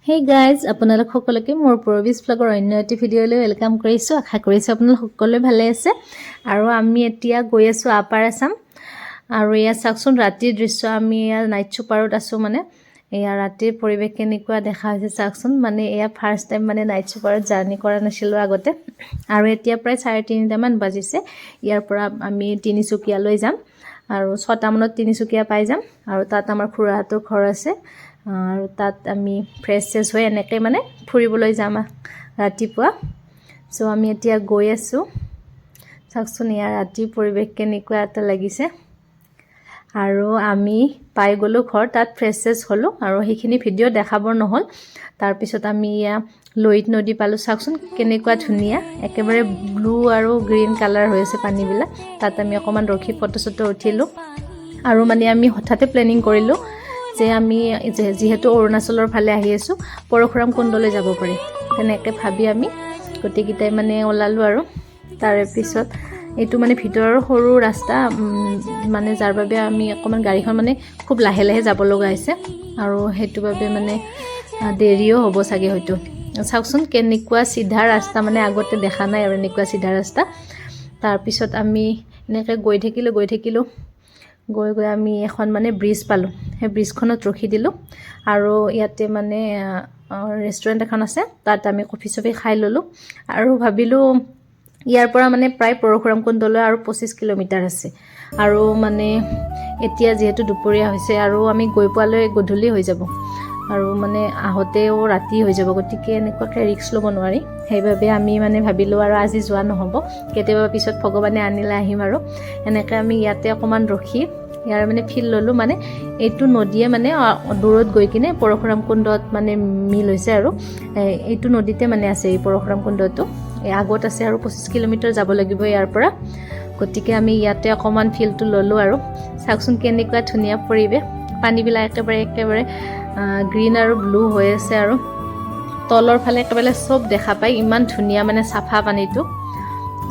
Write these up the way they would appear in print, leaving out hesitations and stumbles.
Hey guys, আপোনালোক সকলোকে মোৰ প্ৰবিস ব্লগৰ অন্য এটি ভিডিঅলৈ ওয়েলকাম কৰিছো। আশা কৰিছো আপোনালোক সকলোৱে ভালে আছে আৰু আমি এতিয়া গৈ আছো আপাৰ আসাম আৰু ইয়া চাকচোন ৰাতিৰ দৃশ্য। আমি ইয়া নাইট চুপাৰত আছো, মানে ইয়া ৰাতিৰ পৰিৱেশ কেনেকুৱা দেখা হৈছে চাকচোন। মানে ইয়া ফাৰ্স্ট টাইম মানে নাইট চুপাৰত জাৰ্নি কৰা নাছিলো আগতে আৰু এতিয়া প্ৰায় 3:30 মান বাজিছে। ইয়াৰ পৰা আমি তিনিচুকীয়ালৈ যাম আৰু 6টা মানত তিনিচুকীয়া পাই যাম আৰু তাত আমাৰ খুৰাহঁতৰ ঘৰ আছে আৰু তাত আমি ফ্ৰেছ হৈ এনেকৈ মানে ফুৰিবলৈ যাম ৰাতিপুৱা। সো আমি এতিয়া গৈ আছো। চাকচোন ইয়াৰ ৰাতিৰ পৰিৱেশ কেনেকুৱা এটা লাগিছে আৰু আমি পাই গলো ঘৰ। তাত ফ্ৰেছ হলো আৰু সেইখিনি ভিডিঅ' দেখাবৰ নহল। তাৰ পিছত আমি ইয়া লহিত নদী পালো। চাকচোন কেনেকুৱা ধুনীয়া, একেবাৰে ব্লু আৰু গ্ৰীন কালাৰ হৈ আছে পানীবিলাক। তাত আমি অকমান ৰখি ফটো চটো উঠিলো আৰু মানে আমি হঠাতে প্লেনিং কৰিলো যে আমি যেহেতু অৰুণাচলৰ ফালে আহি আছো, পৰশুৰাম কুণ্ডলৈ যাব পাৰি। তেনেকৈ ভাবি আমি গোটেইকেইটাই মানে ওলালো আৰু তাৰে পিছত এইটো মানে ভিতৰৰ সৰু ৰাস্তা, মানে যাৰ বাবে আমি অকমান গাড়ীখন মানে খুব লাহে লাহে যাব লগা হৈছে আৰু সেইটো বাবে মানে দেৰিও হ'ব চাগে হয়তো। চাওকচোন কেনেকুৱা চিধা ৰাস্তা, মানে আগতে দেখা নাই আৰু এনেকুৱা চিধা ৰাস্তা। তাৰ পিছত আমি এনেকৈ গৈ থাকিলো গৈ আমি এখন মানে ব্ৰিজ পালো। সেই ব্ৰিজখনত ৰখি দিলো আৰু ইয়াতে মানে ৰেষ্টুৰেণ্ট এখন আছে, তাত আমি কফি চফি খাই ললো আৰু ভাবিলো ইয়াৰ পৰা মানে প্ৰায় পৰশুৰাম কুণ্ডলৈ আৰু 25 কিলোমিটাৰ আছে আৰু মানে এতিয়া যিহেতু দুপৰীয়া হৈছে আৰু আমি গৈ পোৱালৈ গধূলি হৈ যাব আৰু মানে আহোঁতেও ৰাতি হৈ যাব, গতিকে এনেকুৱাকৈ ৰিস্ক ল'ব নোৱাৰি। সেইবাবে আমি মানে ভাবিলো আৰু আজি যোৱা নহ'ব, কেতিয়াবা পিছত ভগৱানে আনিলে আহিম আৰু এনেকৈ আমি ইয়াতে অকণমান ৰখি ইয়াৰ মানে ফিল ল'লো। মানে এইটো নদীয়ে মানে দূৰত গৈ কিনে পৰশুৰাম কুণ্ডত মানে মিল হৈছে আৰু এইটো নদীতে মানে আছে এই পৰশুৰাম কুণ্ডটো। আগত আছে আৰু 25 কিলোমিটাৰ যাব লাগিব ইয়াৰ পৰা, গতিকে আমি ইয়াতে অকণমান ফিলটো ল'লো আৰু চাওকচোন কেনেকুৱা ধুনীয়া পৰিৱেশ। পানীবিলাক একেবাৰে গ্ৰীণ আৰু ব্লু হৈ আছে আৰু তলৰ ফালে একেবাৰে চব দেখা পায়, ইমান ধুনীয়া মানে চাফা পানীটো।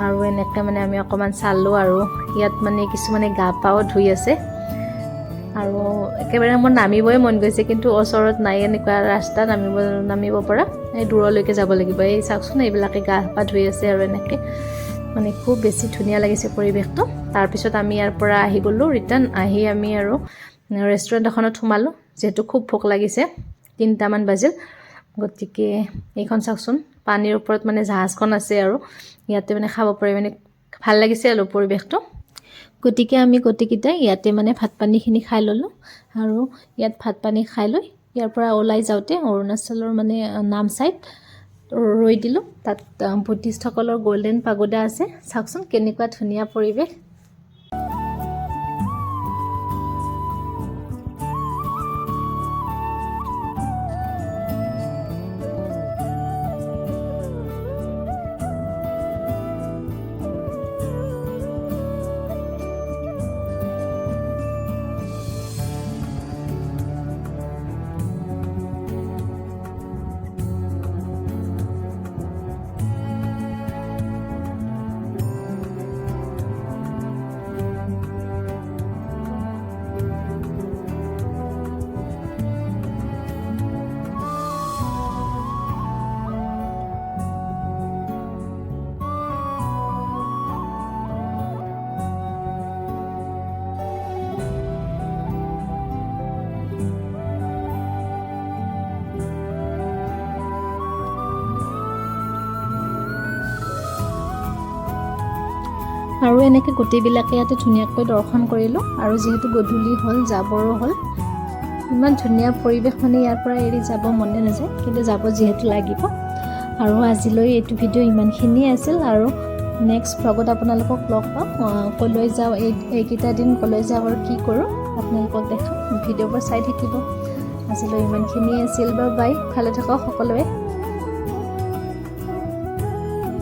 আৰু এনেকৈ মানে আমি অকণমান চালোঁ আৰু ইয়াত মানে কিছুমানে গা পাও ধুই আছে আৰু একেবাৰে মোৰ নামিবই মন গৈছে, কিন্তু ওচৰত নাই এনেকুৱা ৰাস্তা নামিব পৰা, এই দূৰলৈকে যাব লাগিব। এই চাওকচোন এইবিলাকে গা পা ধুই আছে আৰু এনেকৈ মানে খুব বেছি ধুনীয়া লাগিছে পৰিৱেশটো। তাৰপিছত আমি ইয়াৰ পৰা আহি গ'লোঁ ৰিটাৰ্ণ। আহি আমি আৰু ৰেষ্টুৰেণ্ট এখনত সোমালোঁ, যিহেতু খুব ভোক লাগিছে, 3টামান বাজিল। গতিকে এইখন চাওকচোন পানীৰ ওপৰত মানে জাহাজখন আছে আৰু ইয়াতে মানে খাব পাৰি, মানে ভাল লাগিছে আৰু পৰিৱেশটো। গতিকে আমি গোটেইকেইটাই ইয়াতে মানে ভাত পানীখিনি খাই ল'লোঁ আৰু ইয়াত ভাত পানী খাই লৈ ইয়াৰ পৰা ওলাই যাওঁতে অৰুণাচলৰ মানে নামচাইত ৰৈ দিলোঁ। তাত বুদ্ধিষ্টসকলৰ গল্ডেন পাগোডা আছে। চাওকচোন কেনেকুৱা ধুনীয়া পৰিৱেশ। আৰু এনেকৈ গোটেইবিলাকে ইয়াতে ধুনীয়াকৈ দৰ্শন কৰিলোঁ আৰু যিহেতু গধূলি হ'ল যাবৰো হ'ল। ইমান ধুনীয়া পৰিৱেশ, মানে ইয়াৰ পৰা এৰি যাব মনে নাযায়, কিন্তু যাব যিহেতু লাগিব। আৰু আজিলৈ এইটো ভিডিঅ' ইমানখিনিয়ে আছিল আৰু নেক্সট ভ্লগত আপোনালোকক লগ পাম। ক'লৈ যাওঁ, এইকেইটা দিন ক'লৈ যাওঁ আৰু কি কৰোঁ আপোনালোকক দেখাম। ভিডিঅ'বোৰ চাই থাকিব। আজিলৈ ইমানখিনিয়ে আছিল, বাই, ভালে থাকক সকলোৱে।